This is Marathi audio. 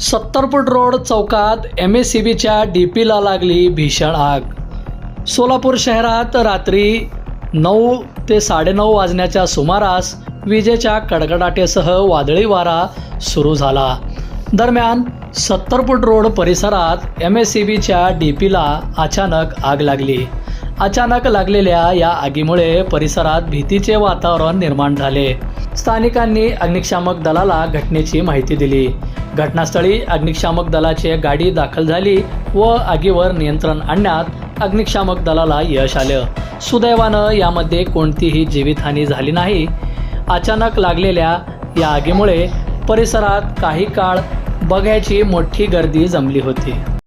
70 फूट रोड चौकात MSCBच्या DPला लागली भीषण आग। सोलापूर शहरात रात्री 9 ते 9:30 वाजण्याच्या सुमारास विजेच्या कडकडाटासह वादळी वारा सुरू झाला। दरम्यान 70 फूट रोड परिसरात MSCBच्या DPला अचानक आग लागली। अचानक लागलेल्या या आगीमुळे परिसरात भीतीचे वातावरण निर्माण झाले। स्थानिकांनी अग्निशामक दलाला घटनेची माहिती दिली। घटनास्थळी अग्निशामक दलाची गाडी दाखल झाली व आगीवर नियंत्रण आणण्यात अग्निशामक दलाला यश आलं। सुदैवानं यामध्ये कोणतीही जीवितहानी झाली नाही। अचानक लागलेल्या या आगीमुळे परिसरात काही काळ बघ्याची मोठी गर्दी जमली होती।